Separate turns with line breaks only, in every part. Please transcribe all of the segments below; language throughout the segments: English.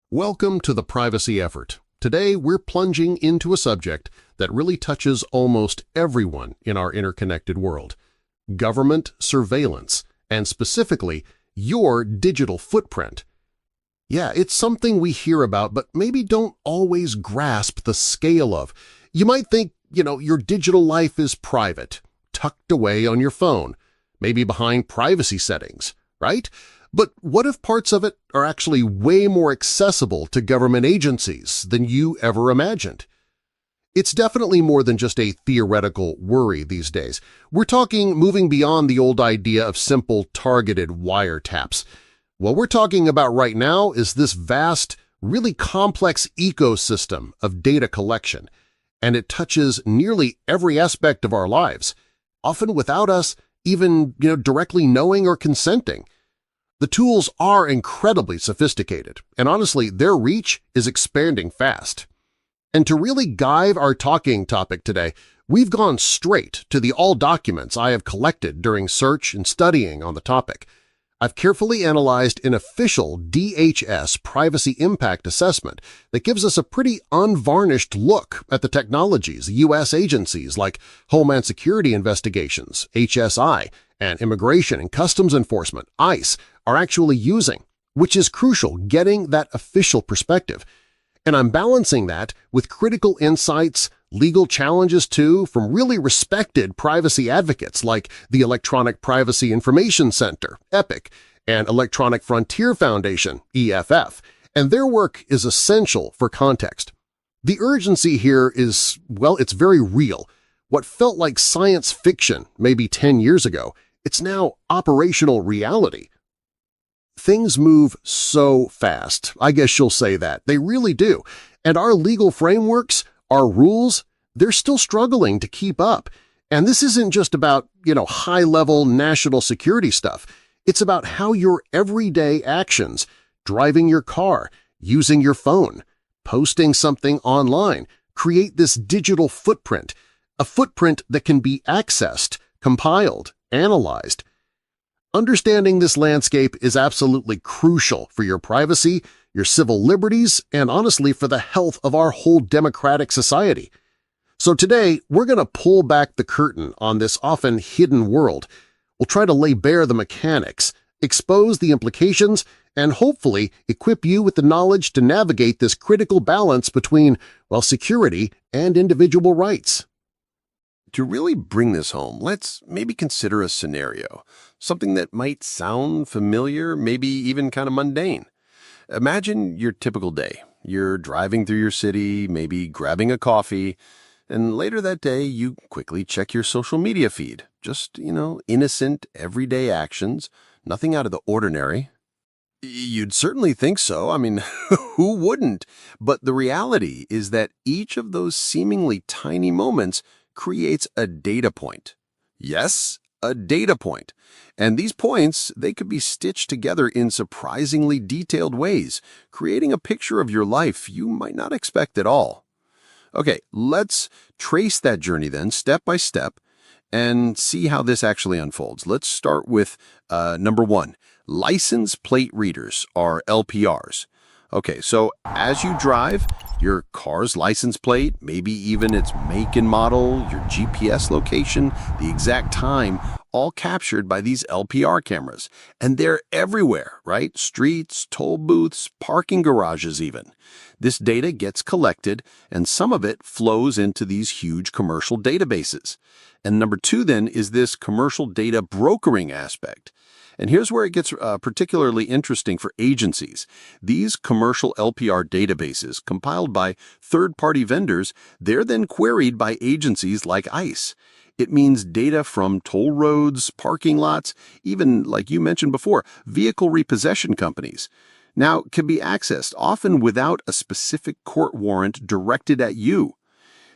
Welcome to the Privacy Effort. Today we're plunging into a subject that really touches almost everyone in our interconnected world: government surveillance, and specifically your digital footprint. Yeah, it's something we hear about but maybe don't always grasp the scale of. You might think, your digital life is private, tucked away on your phone, maybe behind privacy settings, right? But what if parts of it are actually way more accessible to government agencies than you ever imagined? It's definitely more than just a theoretical worry these days. We're talking moving beyond the old idea of simple targeted wiretaps. What we're talking about right now is this vast, really complex ecosystem of data collection, and it touches nearly every aspect of our lives, often without us even directly knowing or consenting. The tools are incredibly sophisticated, and honestly, their reach is expanding fast. And to really guide our talking topic today, we've gone straight to the all documents I have collected during search and studying on the topic. I've carefully analyzed an official DHS privacy impact assessment that gives us a pretty unvarnished look at the technologies U.S. agencies like Homeland Security Investigations, HSI, and Immigration and Customs Enforcement, ICE, are actually using, which is crucial, getting that official perspective. And I'm balancing that with critical insights, legal challenges too, from really respected privacy advocates like the Electronic Privacy Information Center, EPIC, and Electronic Frontier Foundation, EFF, and their work is essential for context. The urgency here is, it's very real. What felt like science fiction maybe 10 years ago, it's now operational reality. Things move so fast, I guess you'll say that. They really do. And our legal frameworks, our rules, they're still struggling to keep up. And this isn't just about, high-level national security stuff. It's about how your everyday actions, driving your car, using your phone, posting something online, create this digital footprint, a footprint that can be accessed, compiled, analyzed. Understanding this landscape is absolutely crucial for your privacy, your civil liberties, and honestly for the health of our whole democratic society. So today, we're going to pull back the curtain on this often hidden world. We'll try to lay bare the mechanics, expose the implications, and hopefully equip you with the knowledge to navigate this critical balance between, security and individual rights.
To really bring this home, let's maybe consider a scenario, something that might sound familiar, maybe even kind of mundane. Imagine your typical day. You're driving through your city, maybe grabbing a coffee, and later that day you quickly check your social media feed. Just, innocent, everyday actions, nothing out of the ordinary. You'd certainly think so. I mean, who wouldn't? But the reality is that each of those seemingly tiny moments creates a data point. Yes, a data point. And these points, they could be stitched together in surprisingly detailed ways, creating a picture of your life you might not expect at all. Okay, let's trace that journey then, step by step, and see how this actually unfolds. Let's start with number one, license plate readers, or LPRs. Okay, so as you drive, your car's license plate, maybe even its make and model, your GPS location, the exact time, all captured by these LPR cameras. And they're everywhere, right? Streets, toll booths, parking garages even. This data gets collected, and some of it flows into these huge commercial databases. And number two then is this commercial data brokering aspect. And here's where it gets particularly interesting for agencies. These commercial LPR databases, compiled by third-party vendors, they're then queried by agencies like ICE. It means data from toll roads, parking lots, even, like you mentioned before, vehicle repossession companies. Now, can be accessed, often without a specific court warrant directed at you.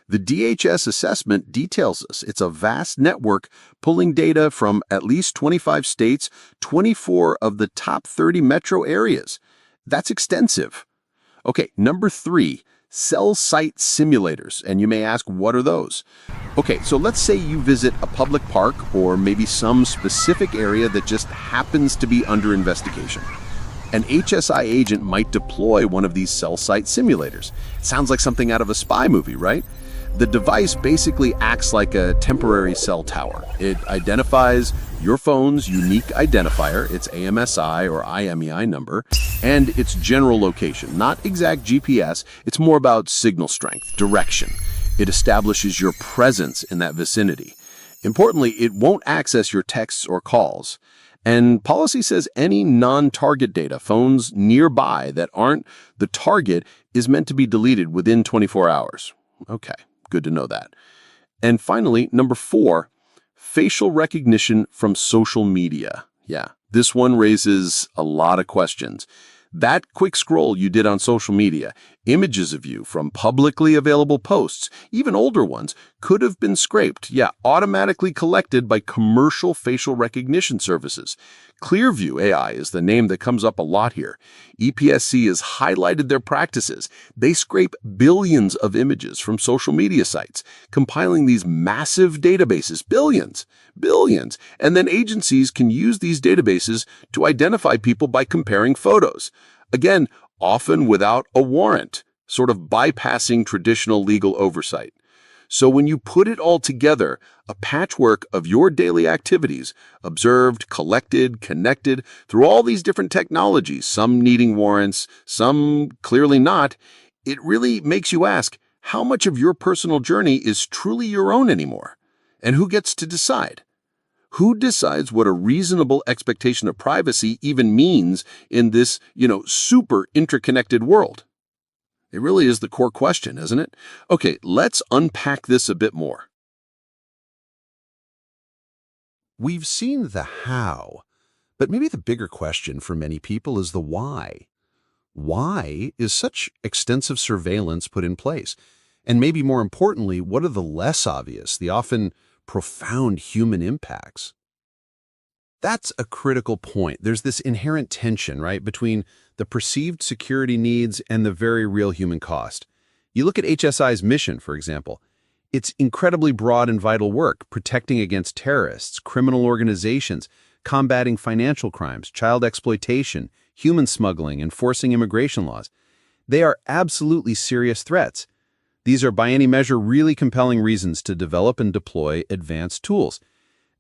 The DHS assessment details this. It's a vast network pulling data from at least 25 states, 24 of the top 30 metro areas. That's extensive. Okay, number three, cell site simulators. And you may ask, what are those? Okay, so let's say you visit a public park or maybe some specific area that just happens to be under investigation. An HSI agent might deploy one of these cell site simulators. It sounds like something out of a spy movie, right? The device basically acts like a temporary cell tower. It identifies your phone's unique identifier, its AMSI or IMEI number, and its general location. Not exact GPS, it's more about signal strength, direction. It establishes your presence in that vicinity. Importantly, it won't access your texts or calls. And policy says any non-target data, phones nearby that aren't the target, is meant to be deleted within 24 hours. Okay, good to know that. And finally, number 4, facial recognition from social media. Yeah, this one raises a lot of questions. That quick scroll you did on social media, images of you from publicly available posts, even older ones, could have been scraped, automatically collected by commercial facial recognition services. Clearview AI is the name that comes up a lot here. EPSC has highlighted their practices. They scrape billions of images from social media sites, compiling these massive databases, billions, and then agencies can use these databases to identify people by comparing photos. Again, often without a warrant, sort of bypassing traditional legal oversight. So when you put it all together, a patchwork of your daily activities, observed, collected, connected through all these different technologies, some needing warrants, some clearly not, it really makes you ask, how much of your personal journey is truly your own anymore? And who gets to decide? Who decides what a reasonable expectation of privacy even means in this, super interconnected world? It really is the core question, isn't it? Okay, let's unpack this a bit more.
We've seen the how, but maybe the bigger question for many people is the why. Why is such extensive surveillance put in place? And maybe more importantly, what are the less obvious, the often profound human impacts? That's a critical point. There's this inherent tension, right, between the perceived security needs and the very real human cost. You look at HSI's mission, for example. It's incredibly broad and vital work, protecting against terrorists, criminal organizations, combating financial crimes, child exploitation, human smuggling, enforcing immigration laws. They are absolutely serious threats. These are by any measure really compelling reasons to develop and deploy advanced tools.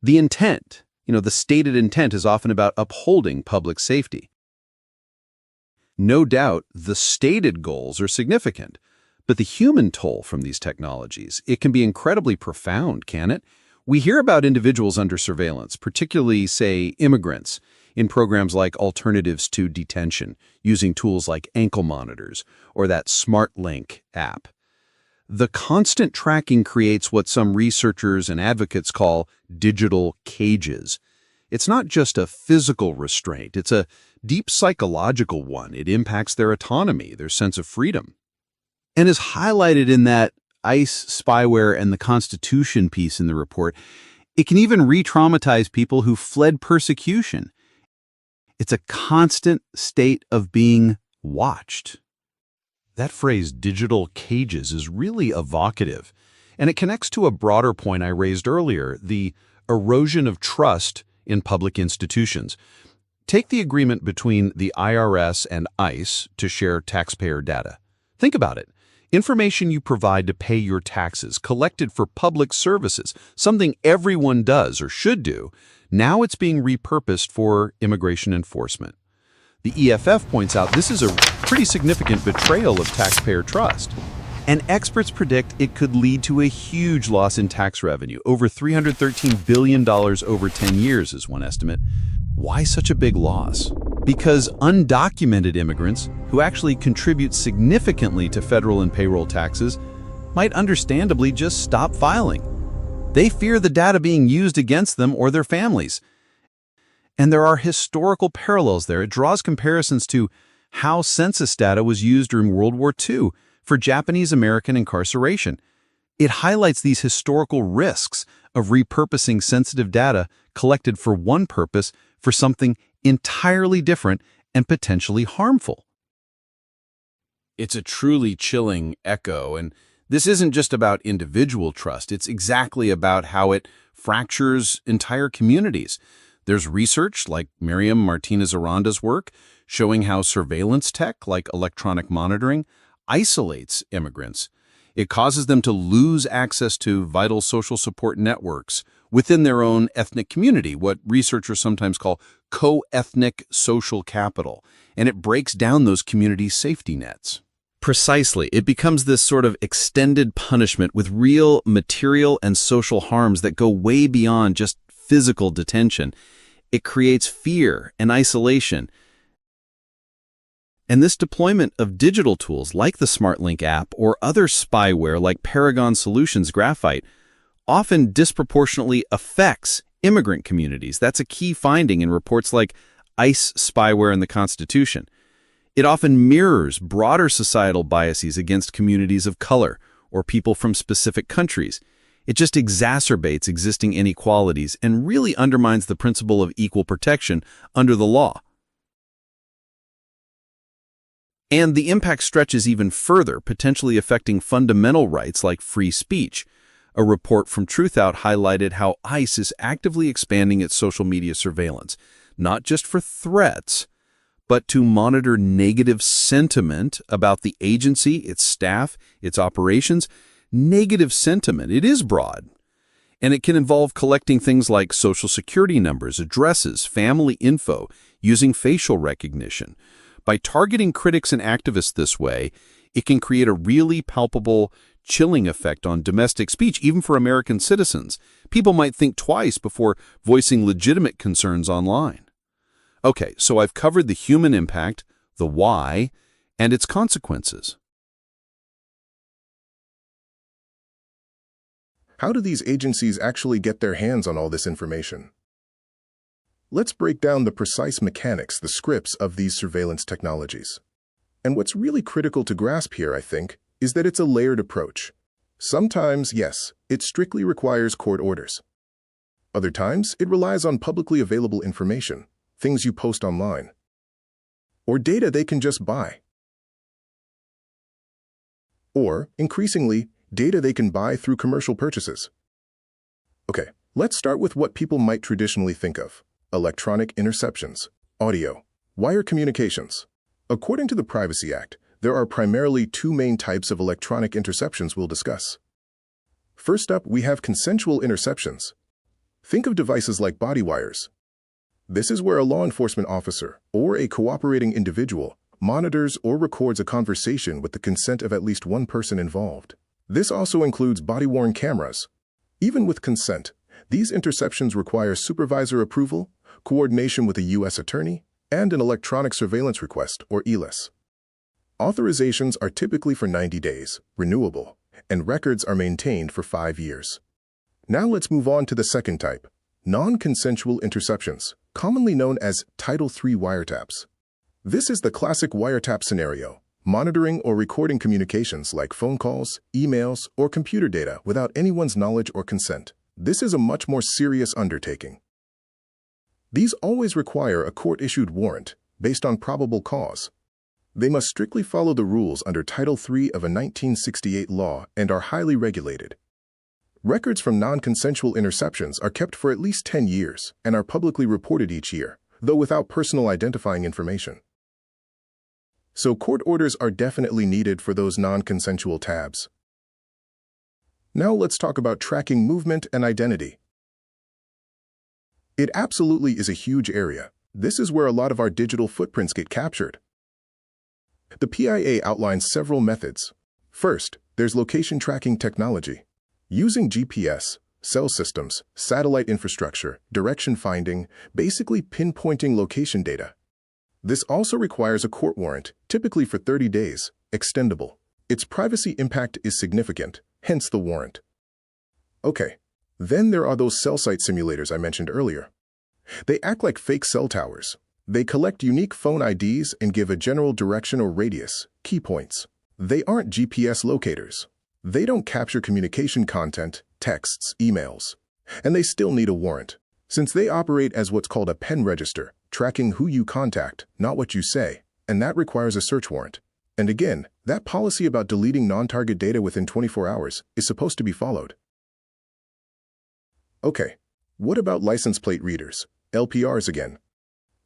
The intent, the stated intent is often about upholding public safety. No doubt, the stated goals are significant, but the human toll from these technologies, it can be incredibly profound, can it? We hear about individuals under surveillance, particularly, say, immigrants, in programs like Alternatives to Detention, using tools like ankle monitors or that SmartLink app. The constant tracking creates what some researchers and advocates call digital cages. It's not just a physical restraint, it's a deep psychological one. It impacts their autonomy, their sense of freedom. And as highlighted in that ICE, spyware, and the Constitution piece in the report, it can even re-traumatize people who fled persecution. It's a constant state of being watched. That phrase, digital cages, is really evocative, and it connects to a broader point I raised earlier, the erosion of trust in public institutions. Take the agreement between the IRS and ICE to share taxpayer data. Think about it. Information you provide to pay your taxes, collected for public services, something everyone does or should do, now it's being repurposed for immigration enforcement. The EFF points out this is a pretty significant betrayal of taxpayer trust. And experts predict it could lead to a huge loss in tax revenue. Over $313 billion over 10 years is one estimate. Why such a big loss? Because undocumented immigrants, who actually contribute significantly to federal and payroll taxes, might understandably just stop filing. They fear the data being used against them or their families. And there are historical parallels there. It draws comparisons to how census data was used during World War II for Japanese American incarceration. It highlights these historical risks of repurposing sensitive data collected for one purpose for something entirely different and potentially harmful. It's a truly chilling echo, and this isn't just about individual trust. It's exactly about how it fractures entire communities. There's research, like Miriam Martinez-Aranda's work,
showing how surveillance tech, like electronic monitoring, isolates immigrants. It causes them to lose access to vital social support networks within their own ethnic community, what researchers sometimes call co-ethnic social capital, and it breaks down those community safety nets. Precisely. It becomes this sort of extended punishment with real material and social harms that go way beyond just physical detention. It creates fear and isolation. And this deployment of digital tools like the SmartLink app or other spyware like Paragon Solutions Graphite often disproportionately affects immigrant communities. That's a key finding in reports like ICE spyware and the Constitution. It often mirrors broader societal biases against communities of color or people from specific countries. It just exacerbates existing inequalities and really undermines the principle of equal protection under the law. And the impact stretches even further, potentially affecting fundamental rights like free speech. A report from Truthout highlighted how ICE is actively expanding its social media surveillance, not just for threats, but to monitor negative sentiment about the agency, its staff, its operations. Negative sentiment, it is broad. And it can involve collecting things like social security numbers, addresses, family info, using facial recognition. By targeting critics and activists this way, it can create a really palpable, chilling effect on domestic speech, even for American citizens. People might think twice before voicing legitimate concerns online. Okay, so I've covered the human impact, the why, and its consequences.
How do these agencies actually get their hands on all this information? Let's break down the precise mechanics, the scripts of these surveillance technologies. And what's really critical to grasp here, I think, is that it's a layered approach. Sometimes, yes, it strictly requires court orders. Other times, it relies on publicly available information, things you post online, or data they can just buy. Or, increasingly, data they can buy through commercial purchases. Okay, let's start with what people might traditionally think of: electronic interceptions, audio, wire communications. According to the Privacy Act, there are primarily two main types of electronic interceptions we'll discuss. First up, we have consensual interceptions. Think of devices like body wires. This is where a law enforcement officer or a cooperating individual monitors or records a conversation with the consent of at least one person involved. This also includes body-worn cameras. Even with consent, these interceptions require supervisor approval, coordination with a U.S. attorney, and an electronic surveillance request, or ELIS. Authorizations are typically for 90 days, renewable, and records are maintained for 5 years. Now let's move on to the second type, non-consensual interceptions, commonly known as Title III wiretaps. This is the classic wiretap scenario, monitoring or recording communications like phone calls, emails, or computer data without anyone's knowledge or consent. This is a much more serious undertaking. These always require a court-issued warrant based on probable cause. They must strictly follow the rules under Title III of a 1968 law and are highly regulated. Records from non-consensual interceptions are kept for at least 10 years and are publicly reported each year, though without personal identifying information. So court orders are definitely needed for those non-consensual tabs. Now let's talk about tracking movement and identity. It absolutely is a huge area. This is where a lot of our digital footprints get captured. The PIA outlines several methods. First, there's location tracking technology. Using GPS, cell systems, satellite infrastructure, direction finding, basically pinpointing location data. This also requires a court warrant, typically for 30 days, extendable. Its privacy impact is significant, hence the warrant. Okay, then there are those cell site simulators I mentioned earlier. They act like fake cell towers. They collect unique phone IDs and give a general direction or radius, key points. They aren't GPS locators. They don't capture communication content, texts, emails. And they still need a warrant, since they operate as what's called a pen register, tracking who you contact, not what you say, and that requires a search warrant. And again, that policy about deleting non-target data within 24 hours is supposed to be followed. Okay, what about license plate readers, LPRs again?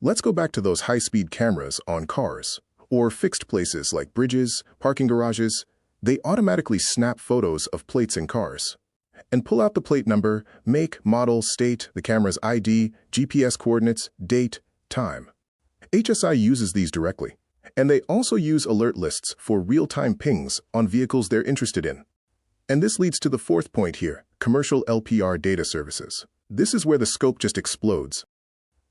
Let's go back to those high-speed cameras on cars, or fixed places like bridges, parking garages. They automatically snap photos of plates in cars and pull out the plate number, make, model, state, the camera's ID, GPS coordinates, date, time. HSI uses these directly, and they also use alert lists for real-time pings on vehicles they're interested in. And this leads to the fourth point here, commercial LPR data services. This is where the scope just explodes.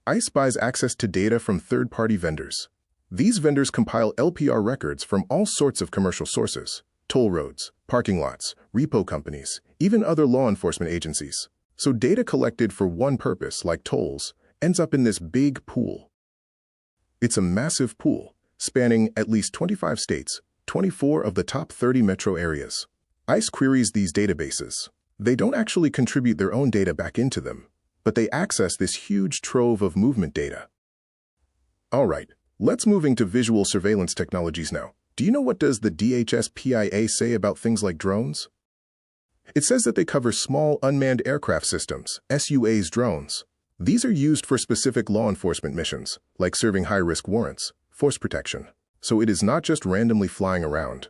ICE buys access to data from third-party vendors. These vendors compile LPR records from all sorts of commercial sources: toll roads, parking lots, repo companies, even other law enforcement agencies. So data collected for one purpose, like tolls, ends up in this big pool. It's a massive pool, spanning at least 25 states, 24 of the top 30 metro areas. ICE queries these databases. They don't actually contribute their own data back into them, but they access this huge trove of movement data. All right, let's move into visual surveillance technologies now. Do you know what does the DHS-PIA say about things like drones? It says that they cover small unmanned aircraft systems, SUAs drones. These are used for specific law enforcement missions, like serving high-risk warrants, force protection. So it is not just randomly flying around.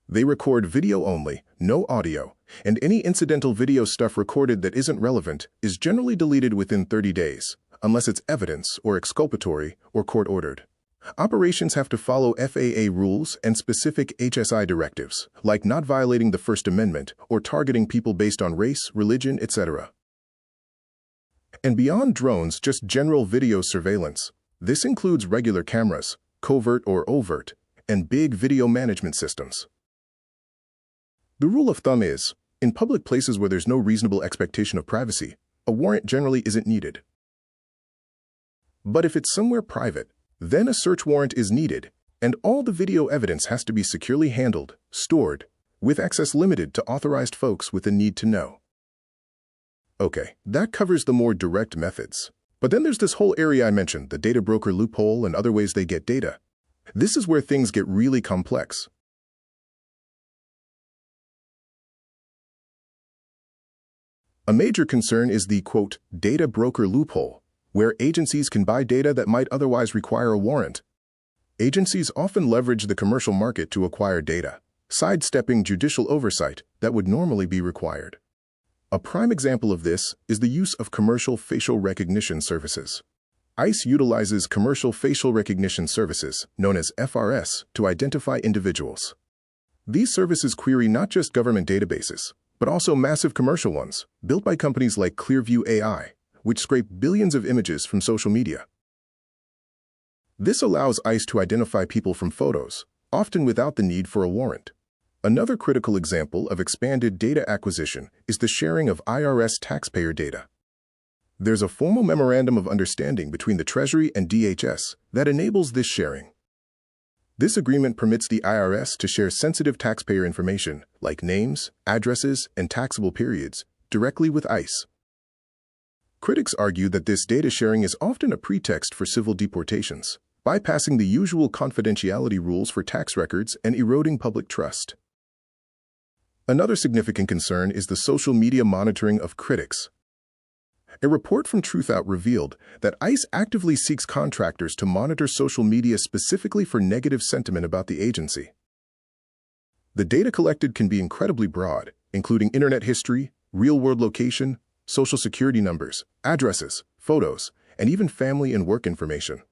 They record video only, no audio, and any incidental video stuff recorded that isn't relevant is generally deleted within 30 days, unless it's evidence or exculpatory or court-ordered. Operations have to follow FAA rules and specific HSI directives, like not violating the First Amendment or targeting people based on race, religion, etc. And beyond drones, just general video surveillance. This includes regular cameras, covert or overt, and big video management systems. The rule of thumb is, in public places where there's no reasonable expectation of privacy, a warrant generally isn't needed. But if it's somewhere private, then a search warrant is needed, and all the video evidence has to be securely handled, stored, with access limited to authorized folks with a need to know. Okay, that covers the more direct methods. But then there's this whole area I mentioned, the data broker loophole and other ways they get data. This is where things get really complex. A major concern is the, quote, data broker loophole, where agencies can buy data that might otherwise require a warrant. Agencies often leverage the commercial market to acquire data, sidestepping judicial oversight that would normally be required. A prime example of this is the use of commercial facial recognition services. ICE utilizes commercial facial recognition services, known as FRS, to identify individuals. These services query not just government databases, but also massive commercial ones, built by companies like Clearview AI, which scrape billions of images from social media. This allows ICE to identify people from photos, often without the need for a warrant. Another critical example of expanded data acquisition is the sharing of IRS taxpayer data. There's a formal memorandum of understanding between the Treasury and DHS that enables this sharing. This agreement permits the IRS to share sensitive taxpayer information, like names, addresses, and taxable periods, directly with ICE. Critics argue that this data sharing is often a pretext for civil deportations, bypassing the usual confidentiality rules for tax records and eroding public trust. Another significant concern is the social media monitoring of critics. A report from Truthout revealed that ICE actively seeks contractors to monitor social media specifically for negative sentiment about the agency. The data collected can be incredibly broad, including internet history, real-world location, social security numbers, addresses, photos, and even family and work information.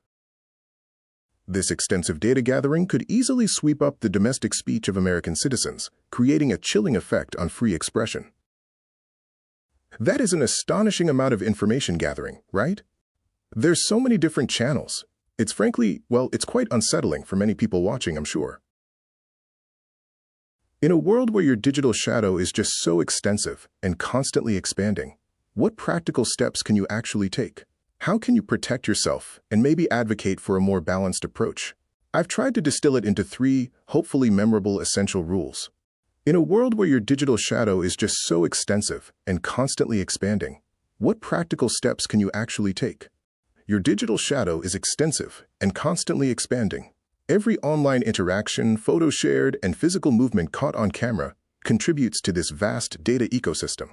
This extensive data gathering could easily sweep up the domestic speech of American citizens, creating a chilling effect on free expression. That is an astonishing amount of information gathering, right? There's so many different channels. It's frankly, well, it's quite unsettling for many people watching, I'm sure. In a world where your digital shadow is just so extensive and constantly expanding, what practical steps can you actually take? How can you protect yourself and maybe advocate for a more balanced approach? I've tried to distill it into 3, hopefully memorable essential rules. In a world where your digital shadow is just so extensive and constantly expanding, what practical steps can you actually take? Your digital shadow is extensive and constantly expanding. Every online interaction, photo shared, and physical movement caught on camera contributes to this vast data ecosystem.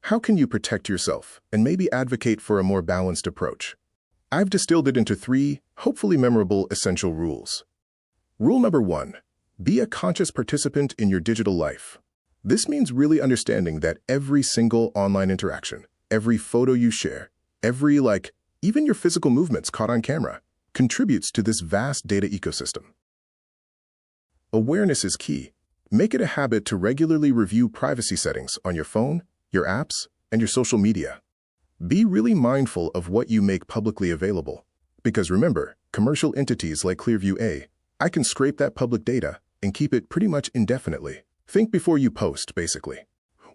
How can you protect yourself and maybe advocate for a more balanced approach? I've distilled it into 3, hopefully memorable, essential rules. Rule number 1. Be a conscious participant in your digital life. This means really understanding that every single online interaction, every photo you share, every like, even your physical movements caught on camera, contributes to this vast data ecosystem. Awareness is key. Make it a habit to regularly review privacy settings on your phone, your apps, and your social media. Be really mindful of what you make publicly available. Because remember, commercial entities like Clearview I can scrape that public data and keep it pretty much indefinitely. Think before you post, basically.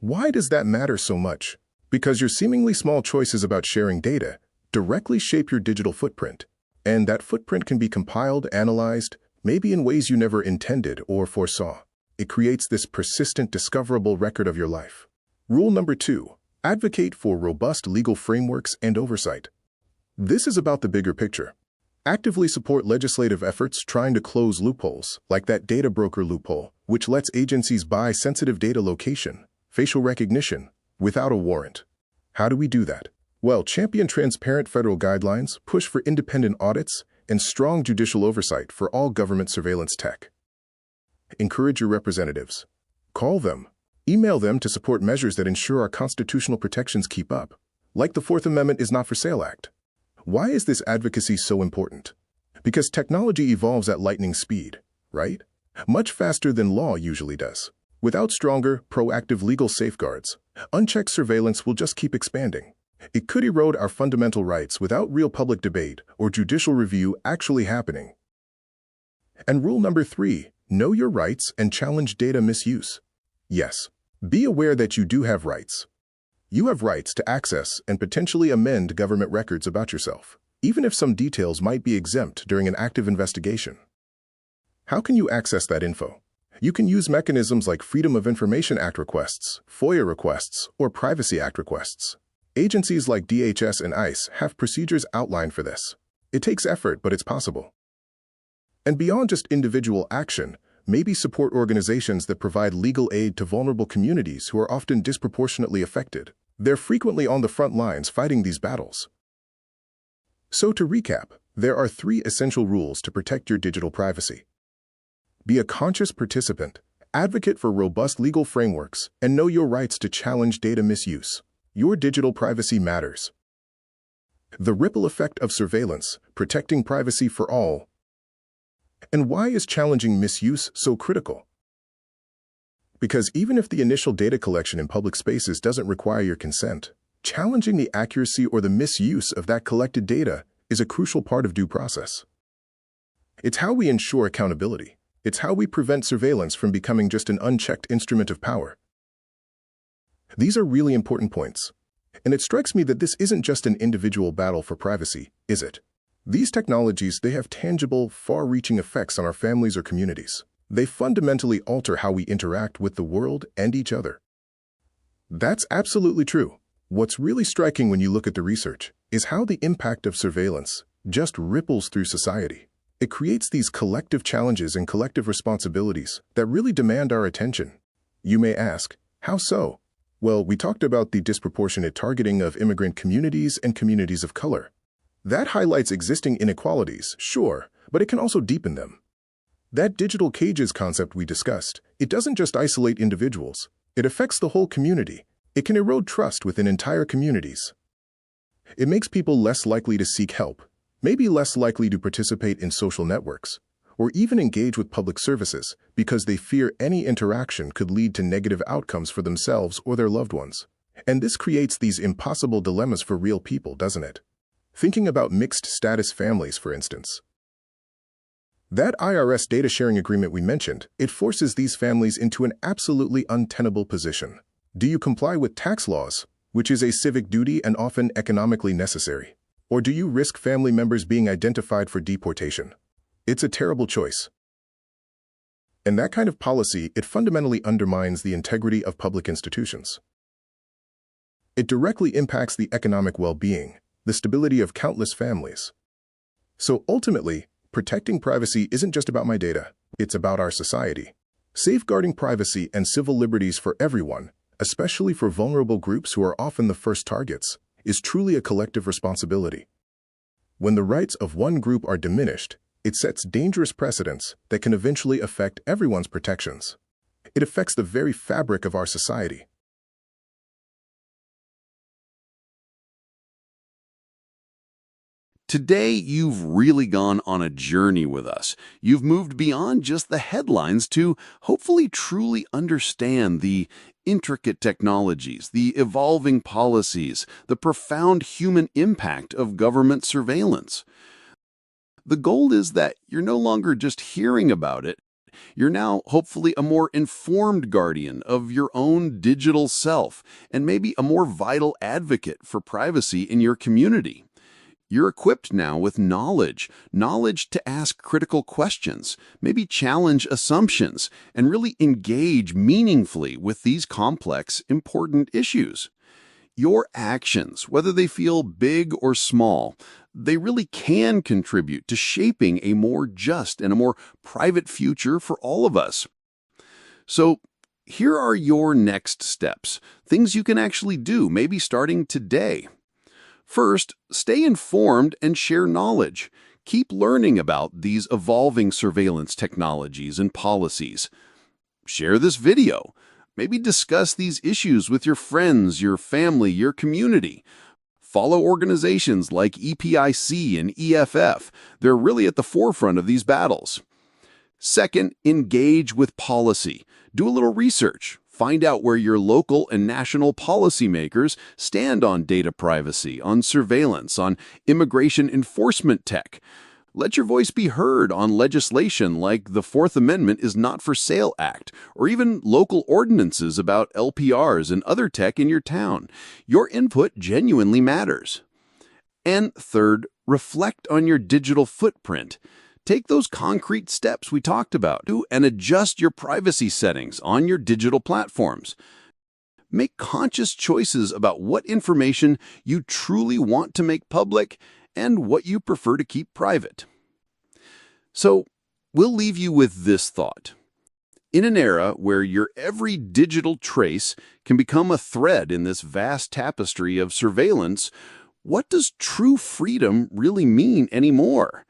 Why does that matter so much? Because your seemingly small choices about sharing data directly shape your digital footprint. And that footprint can be compiled, analyzed, maybe in ways you never intended or foresaw. It creates this persistent, discoverable record of your life. Rule number 2. Advocate for robust legal frameworks and oversight. This is about the bigger picture. Actively support legislative efforts trying to close loopholes, like that data broker loophole, which lets agencies buy sensitive data location, facial recognition, without a warrant. How do we do that? Well, champion transparent federal guidelines, push for independent audits, and strong judicial oversight for all government surveillance tech. Encourage your representatives. Call them. Email them to support measures that ensure our constitutional protections keep up, like the Fourth Amendment is Not for Sale Act. Why is this advocacy so important? Because technology evolves at lightning speed, right? Much faster than law usually does. Without stronger, proactive legal safeguards, unchecked surveillance will just keep expanding. It could erode our fundamental rights without real public debate or judicial review actually happening. And rule number 3, know your rights and challenge data misuse. Yes, be aware that you do have rights. You have rights to access and potentially amend government records about yourself, even if some details might be exempt during an active investigation. How can you access that info? You can use mechanisms like Freedom of Information Act requests, FOIA requests, or Privacy Act requests. Agencies like DHS and ICE have procedures outlined for this. It takes effort, but it's possible. And beyond just individual action, maybe support organizations that provide legal aid to vulnerable communities who are often disproportionately affected. They're frequently on the front lines fighting these battles. So to recap, there are 3 essential rules to protect your digital privacy. Be a conscious participant, advocate for robust legal frameworks, and know your rights to challenge data misuse. Your digital privacy matters. The ripple effect of surveillance, protecting privacy for all. And why is challenging misuse so critical? Because even if the initial data collection in public spaces doesn't require your consent, challenging the accuracy or the misuse of that collected data is a crucial part of due process. It's how we ensure accountability. It's how we prevent surveillance from becoming just an unchecked instrument of power. These are really important points. And it strikes me that this isn't just an individual battle for privacy, is it? These technologies, they have tangible, far-reaching effects on our families or communities. They fundamentally alter how we interact with the world and each other. That's absolutely true. What's really striking when you look at the research is how the impact of surveillance just ripples through society. It creates these collective challenges and collective responsibilities that really demand our attention. You may ask, how so? Well, we talked about the disproportionate targeting of immigrant communities and communities of color. That highlights existing inequalities, sure, but it can also deepen them. That digital cages concept we discussed, it doesn't just isolate individuals. It affects the whole community. It can erode trust within entire communities. It makes people less likely to seek help, maybe less likely to participate in social networks, or even engage with public services because they fear any interaction could lead to negative outcomes for themselves or their loved ones. And this creates these impossible dilemmas for real people, doesn't it? Thinking about mixed-status families, for instance. That IRS data sharing agreement we mentioned, it forces these families into an absolutely untenable position. Do you comply with tax laws, which is a civic duty and often economically necessary? Or do you risk family members being identified for deportation? It's a terrible choice. And that kind of policy, it fundamentally undermines the integrity of public institutions. It directly impacts the economic well-being, the stability of countless families. So ultimately, protecting privacy isn't just about my data, it's about our society. Safeguarding privacy and civil liberties for everyone, especially for vulnerable groups who are often the first targets, is truly a collective responsibility. When the rights of one group are diminished, it sets dangerous precedents that can eventually affect everyone's protections. It affects the very fabric of our society.
Today, you've really gone on a journey with us. You've moved beyond just the headlines to hopefully truly understand the intricate technologies, the evolving policies, the profound human impact of government surveillance. The goal is that you're no longer just hearing about it. You're now hopefully a more informed guardian of your own digital self and maybe a more vital advocate for privacy in your community. You're equipped now with knowledge to ask critical questions, maybe challenge assumptions, and really engage meaningfully with these complex, important issues. Your actions, whether they feel big or small, they really can contribute to shaping a more just and a more private future for all of us. So, here are your next steps, things you can actually do, maybe starting today. First, stay informed and share knowledge. Keep learning about these evolving surveillance technologies and policies. Share this video. Maybe discuss these issues with your friends, your family, your community. Follow organizations like EPIC and EFF. They're really at the forefront of these battles. Second, engage with policy. Do a little research. Find out where your local and national policymakers stand on data privacy, on surveillance, on immigration enforcement tech. Let your voice be heard on legislation like the Fourth Amendment is Not for Sale Act, or even local ordinances about LPRs and other tech in your town. Your input genuinely matters. And third, reflect on your digital footprint. Take those concrete steps we talked about and adjust your privacy settings on your digital platforms. Make conscious choices about what information you truly want to make public and what you prefer to keep private. So, we'll leave you with this thought. In an era where your every digital trace can become a thread in this vast tapestry of surveillance, what does true freedom really mean anymore?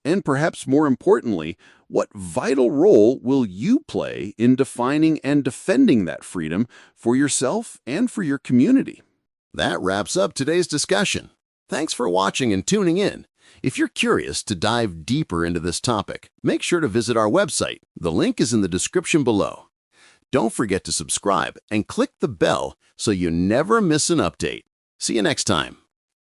And perhaps more importantly, what vital role will you play in defining and defending that freedom for yourself and for your community?
That wraps up today's discussion. Thanks for watching and tuning in. If you're curious to dive deeper into this topic, make sure to visit our website. The link is in the description below. Don't forget to subscribe and click the bell so you never miss an update. See you next time.